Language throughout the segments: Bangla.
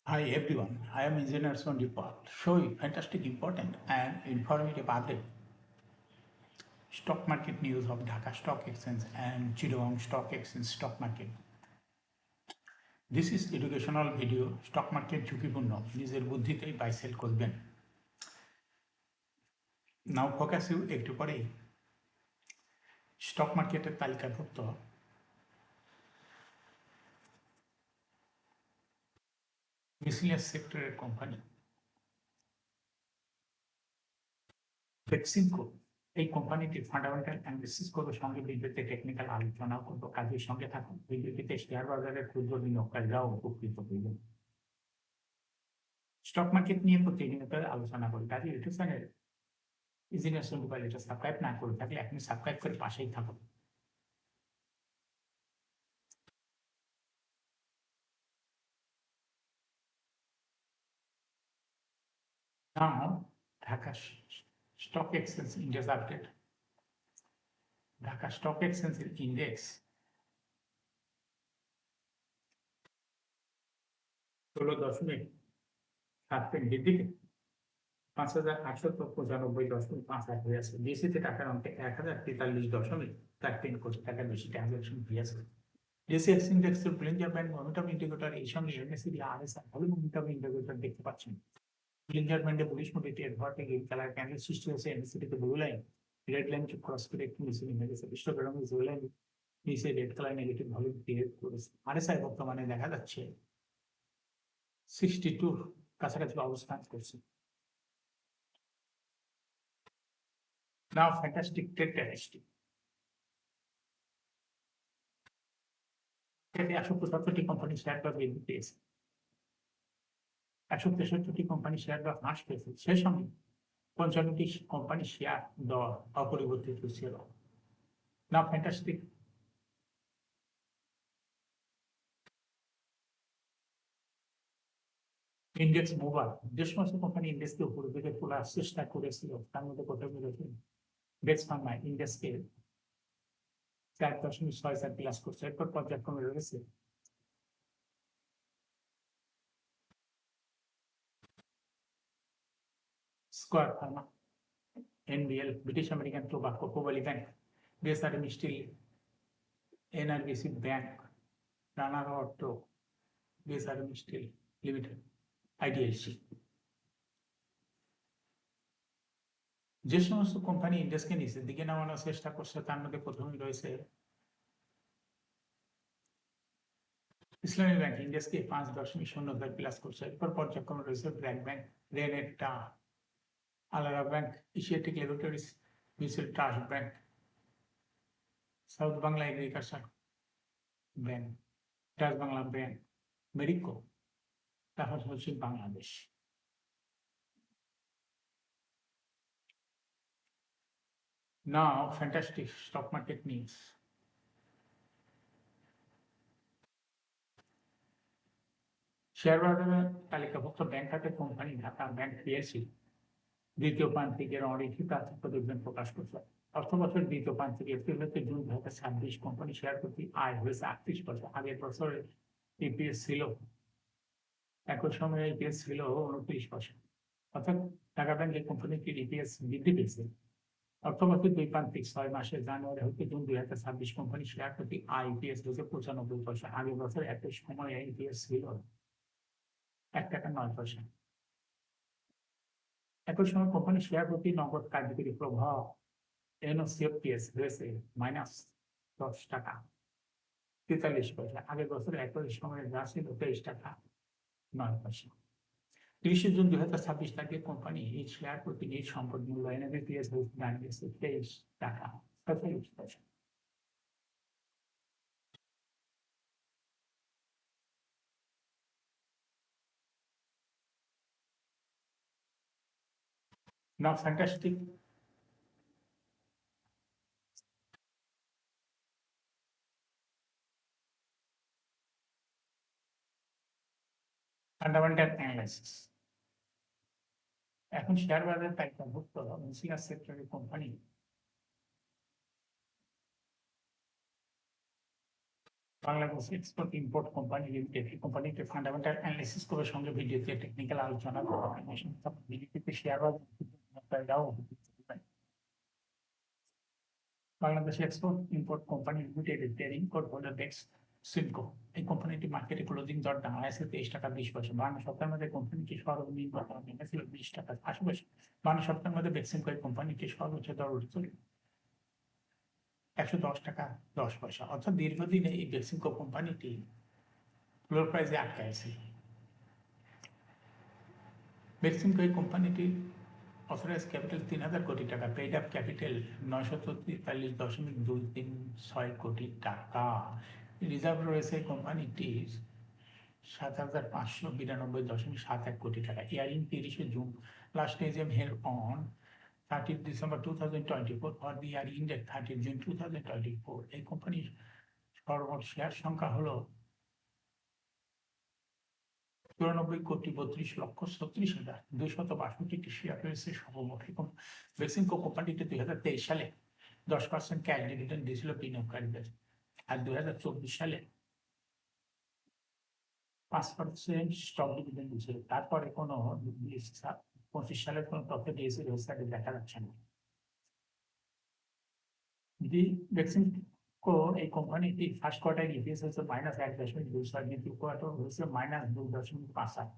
Hi everyone, I am Engineer Sondipal, showing fantastic, important and informative update. Stock market news of Dhaka Stock Exchange and Chittagong Stock Exchange stock market. This is educational video. Stock market ঝুঁকিপূর্ণ, নিজের বুদ্ধিতেই বাই সেল করবেন। নাও ফোকাস ইউ একটু পরেই স্টক মার্কেটের তালিকাভুক্ত মিসিলিয়াস সেক্টরের কোম্পানি ফ্লেক্সিনকো। এই কোম্পানিটির ফান্ডামেন্টাল অ্যানালিসিস করবো, সঙ্গে ভিডিওতে টেকনিক্যাল আলোচনা করবো। কাজের সঙ্গে থাকুন। ভিডিওটিতে শেয়ার বাজারের ক্ষুদ্র বিনিয়োগকারীরাও উপকৃত হইবেন। স্টক মার্কেট নিয়ে প্রতিনিয়ত আলোচনা করি। কাজে ইউটিউব চ্যানেল ইঞ্জিনিয়ার সন্দীপ এটা সাবস্ক্রাইব না করে থাকলে আপনি সাবস্ক্রাইব করে পাশেই থাকুন। Now, Dhaka Stock Exchange Index update. Dhaka Stock Exchange Index 16.7 বৃদ্ধি 5,895.58 হয়ে আছে। ডিএসইতে টাকার অঙ্কে 1,043.43 কোটি টাকার বেশি ট্রানজাকশন হয়ে আছে। ডিএসই ইন্ডেক্সের ব্লিঞ্জার ব্যান্ড মোমেন্টাম ইন্ডিকেটর এই সঙ্গে এমএসিডি আরএসআই ভালো মোমেন্টাম ইন্ডিকেটর দেখতে পাচ্ছেন। ব্লিঞ্জার ব্যান্ডে বুলিশ মোটিভটি এর ভর থেকে কালার ক্যান্ডেল সৃষ্টি হয়েছে। এমএসিডিতে blue line red line cross করে একটু নিচে নেমে গেছে। বিশ্বকরণে ব্লু লাইন নিচে red colour negative value create করেছে। আরএসআই বর্তমানে দেখা যাচ্ছে 62 কাছাকাছি অবস্থান করছে। Now, fantastic trade statistic. 175টি কোম্পানি শেয়ার দর বৃদ্ধি পেয়েছে, 163টি কোম্পানি শেয়ার দর হ্রাস পেয়েছে। সেই সঙ্গে 55টি কোম্পানি শেয়ার দর অপরিবর্তিত ছিল। Now, fantastic index mover. যে সমস্ত কোম্পানি ইন্ডেক্সকে উপরের দিকে তোলার চেষ্টা করেছিল তার মধ্যে কোথাও রয়েছে বেক্স ফার্মা ইন্ডেক্সকে 4.64 প্লাস করছে। এরপর পর্যায়ক্রমে রয়েছে Square Pharma, NBL, British American Tobacco, কোবালি Bank, BSRM Steel, NRBC Bank, Runner Auto, BSRM Steel Limited, IDLC. যে সমস্ত কোম্পানি ইন্ডেক্সকে নিচের দিকে নামানোর চেষ্টা করছে তার মধ্যে প্রথমেই রয়েছে ইসলামী ব্যাংক। ইন্ডেক্সকে 5.0 প্লাস করছে। এরপর পর্যায়ক্রমে রয়েছে ব্র্যাক ব্যাংক, রেনেটা, আলারা Bank, Asiatic Laboratories, Mutual Trust Bank, South Bangla Agriculture Bank, Dutch Bangla Bank, Marico, তারপর হচ্ছে Bangladesh. Now, fantastic stock market news. Share বাজারের তালিকাভুক্ত ব্যাংক খাতের কোম্পানি ঢাকা ব্যাংক পিএলসি দ্বিতীয় প্রান্তিকের অলিখিত আর্থিক প্রতিবেদন প্রকাশ করছে। অর্থ বছর দ্বিতীয় প্রান্তিক এপ্রিল হতে জুন 2026 কোম্পানি শেয়ার প্রতি আয় হয়েছে 38%। আগের বছরের ইপিএস ছিল, একই সময়ে ইপিএস ছিল 29%। অর্থাৎ ঢাকা ব্যাংকের কোম্পানিটির ইপিএস বৃদ্ধি পেয়েছে। অর্থবছর দুই প্রান্তিক 6 মাসে জানুয়ারি হতে জুন 2026 কোম্পানি শেয়ার প্রতি আয় ইপিএস হয়েছে 95%। আগের বছর একই সময়ে ইপিএস ছিল 1 টাকা 9 পয়সা। একই সময় কোম্পানি শেয়ার প্রতি নগদ কার্যকরী প্রভাব এনওসিএফটিএস হয়েছে -10 টাকা 43 পয়সা। আগের বছর একই সময়ে যা ছিল 23 টাকা 9 পয়সা। 30 জুন 2026 তারিখে কোম্পানি এই শেয়ার প্রতি নিজ সম্পদ মূল্যায়নের ইপিএস দাঁড়িয়েছে 23 টাকা 47 পয়সা। Now, fantastic fundamental analysis. এখন শেয়ার বাজারে তালিকাভুক্ত মিসিলিয়াস সেক্টরের company Bangladesh export import company limited এই কোম্পানিটি ফান্ডামেন্টাল অ্যানালিসিস করে সঙ্গে ভিডিওতে টেকনিক্যাল আলোচনা করা ভিডিওতে শেয়ার বাজার Bangladesh export import company limited trading code হলো ডেক্স সিমকো। এই কোম্পানিটি মার্কেটে ক্লোজিং দর দাঁড়ায় আছে 23 টাকা 20 পয়সা। 52 সপ্তাহের মধ্যে কোম্পানিটি সর্বনিম্ন দর নেমেছিল 20 টাকা 80 পয়সা। 52 সপ্তাহের মধ্যে বেক্সিমকো এই কোম্পানিটি সর্বোচ্চ দর উঠেছিল 110 টাকা 10 পয়সা। অর্থাৎ দীর্ঘদিনে এই বেক্সিমকো কোম্পানিটি ফ্লোর প্রাইসে আটকায় আছে। বেক্সিমকো এই কোম্পানিটির অথরাইজ ক্যাপিটাল 3,000 কোটি টাকা, পেইড আপ ক্যাপিটাল 943.236 কোটি টাকা। রিজার্ভ রয়েছে কোম্পানিটির 7,592.71 কোটি টাকা। Earring 30 June, last AGM held on 30 December 2024 for the year ended 30 June 2024। এই কোম্পানির সর্বমোট শেয়ার সংখ্যা হলো 94,32,36,36,262 শেয়ার রয়েছে সর্বমোট। এবং বেক্সিমকো কোম্পানিটি 2023 সালে 10% ক্যাশ ডিভিডেন্ড দিয়েছিল বিনিয়োগকারীদের, আর 2024 সালে 5% স্টক ডিভিডেন্ড দিয়েছিল। তারপরে কোনো 25 সালের কোনো তথ্য ডিএসই ওয়েবসাইটে দেখা যাচ্ছে না। বেক্সিমকো এই কোম্পানিটি ফার্স্ট কোয়ার্টার ইপিএস হচ্ছে -1.26, দ্বিতীয় কোয়ার্টার হচ্ছে -2.58।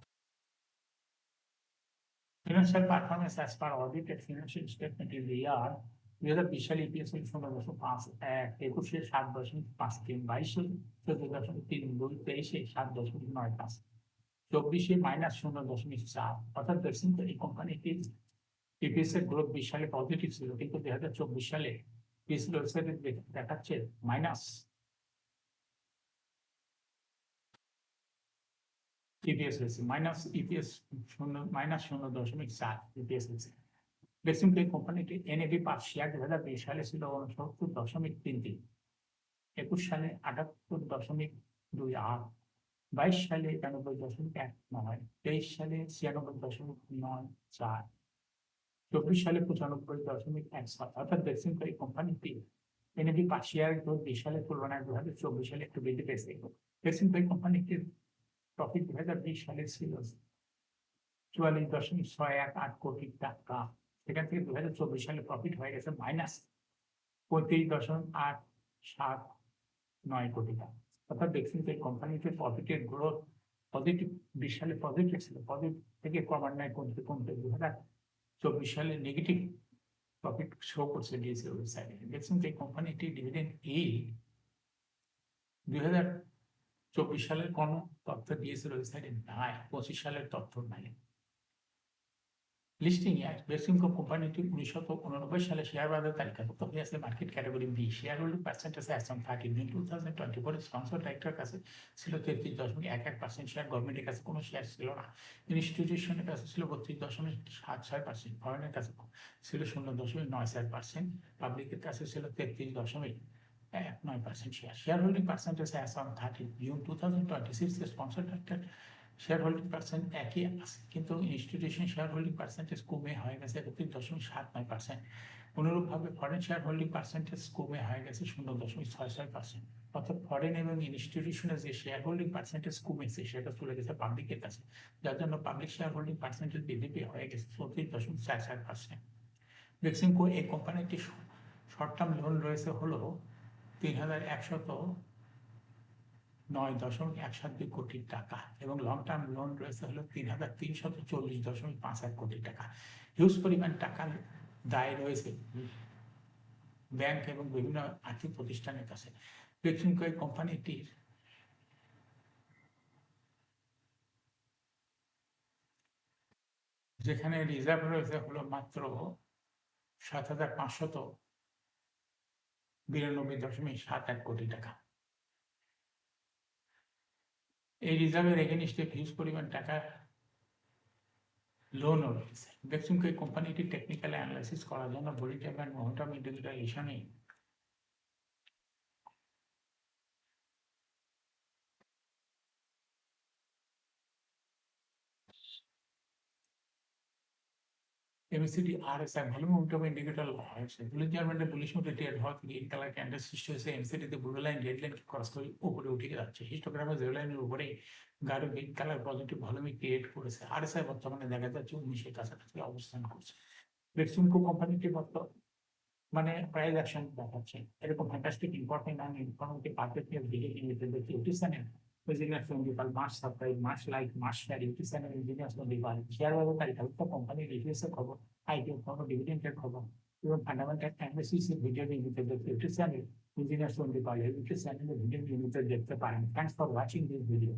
Financial performance as per audited financial statement in the year 2020 সালে ইপিএস হল 0.51, 21-এ 7.53, 22-এ 14.32, 23-এ 7.95, 24-এ -0.4। অর্থাৎ বেক্সিমকো এই কোম্পানিটির ইপিএস এর গ্রোথ 20 সালে পজিটিভ ছিল, কিন্তু 2024 সালে পিএসসি ওয়েবসাইটে দেখাচ্ছে মাইনাস। ইপিএস হয়েছে -0.4 ইপিএস হয়েছে। বেক্সিমকো এই কোম্পানিটি এনএভি পার শেয়ার 2020 সালে ছিল 69.33, 21 সালে 78.28, 22 সালে 91.19, 23 সালে 96.94, 24 সালে 95.17। অর্থাৎ বেক্সিমকো এই কোম্পানিটি এনএভি পার শেয়ার গ্রোথ 20 সালের তুলনায় 2024 সালে একটু বৃদ্ধি পেয়েছে। বেক্সিমকো এই কোম্পানিটির প্রফিট 2020 সালে ছিল 44.618 কোটি টাকা। সেখান থেকে 2024 সালে প্রফিট হয়ে গেছে -35.879 কোটি টাকা। অর্থাৎ বেক্সিমকো এই কোম্পানিটির প্রফিটের গ্রোথ পজিটিভ, 20 সালে পজিটিভ ছিল, পজিটিভ থেকে ক্রমান্বয়ে কমতে কমতে 2024 সালে নেগেটিভ প্রফিট শো করছে ডিএসই ওয়েবসাইটে। বেক্সিমকো এই কোম্পানিটি ডিভিডেন্ড ইল্ড 2024 সালের কোনো তথ্য ডিএসই ওয়েবসাইটে নাই, 25 সালের তথ্য নাই। লিস্টিং ইয়ার বেক্সিমকো কোম্পানিটি 1989 সালে শেয়ার বাজারে তালিকাভুক্ত হয়েছে market category B. Shareholding percentage as on 30 June 2024 sponsor ডাইরেক্টরের কাছে ছিল 33.11%, শেয়ার। গভর্নমেন্টের কাছে কোনো শেয়ার ছিল না। ইনস্টিটিউশনের কাছে ছিল 32.76%, ফরেনের কাছে ছিল 0.94%, পাবলিকের কাছে ছিল 33.19% share. Share holding percentage as on 30 June 2026 sponsor director share holding percent একই আছে, কিন্তু ইনস্টিটিউশন শেয়ার হোল্ডিং পার্সেন্টেজ কমে হয়ে গেছে 31.79%। অনুরূপভাবে ফরেন শেয়ার হোল্ডিং পার্সেন্টেজ কমে হয়ে গেছে 0.66%। অর্থাৎ ফরেন এবং ইনস্টিটিউশনের যে শেয়ার হোল্ডিং পার্সেন্টেজ কমেছে সেটা চলে গেছে পাবলিকের কাছে, যার জন্য পাবলিক শেয়ার হোল্ডিং পার্সেন্টেজ বৃদ্ধি হয়ে গেছে 34.44%। বেক্সিমকো এই কোম্পানিটি শর্ট টার্ম লোন রয়েছে হলো 3,109.172 কোটি টাকা এবং লং টার্ম লোন রয়েছে হলো 3,340.51 কোটি টাকা। হিউজ পরিমাণ টাকা দায় রয়েছে ব্যাংক এবং বিভিন্ন আর্থিক প্রতিষ্ঠানের কাছে। বেক্সিমকো এই কোম্পানিটির যেখানে রিজার্ভ রয়েছে হলো মাত্র 7,592.71 কোটি টাকা। এই রিজার্ভের এগেনিস্টে হিউজ পরিমাণ টাকা লোনও রয়েছে। বেক্সিমকো এই কোম্পানিটি টেকনিক্যাল অ্যানালাইসিস করার জন্য body type and momentum indicator MACD RSI ভালো মোমেন্টাম ইন্ডিকেটর হয়েছে। বুলিশ জার্মান্ডে বুলিশ মোডে ট্রেড হওয়া থেকে ইন কালার ক্যান্ডেল সৃষ্টি হয়েছে। MACD তে blue line red line cross করে উপরে উঠে যাচ্ছে। হিস্টোগ্রামে রেড লাইনের উপরে গাঢ় green colour positive volume create করেছে। RSI বর্তমানে দেখা যাচ্ছে 19 এর কাছাকাছি অবস্থান করছে। বেক্সিমকো কোম্পানিটি মানে প্রাইস অ্যাকশন দেখাচ্ছে। এরকম fantastic important and informative perfectness video indicator দেখতে YouTube channel Engineers Principal must subscribe must like must share YouTube channel Engineers Principal share বাজার তালিকা কোম্পানির রিভিউস এর খবর আইপিও খবর ডিভিডেন্ডের খবর এবং ফান্ডামেন্টাল অ্যানালিসিস এর ভিডিও ইন্ডিকেটর দেখতে YouTube channel Engineers principal YouTube চ্যানেলের ভিডিও ইন্ডিকেটর দেখতে পারেন। Thanks for watching this video.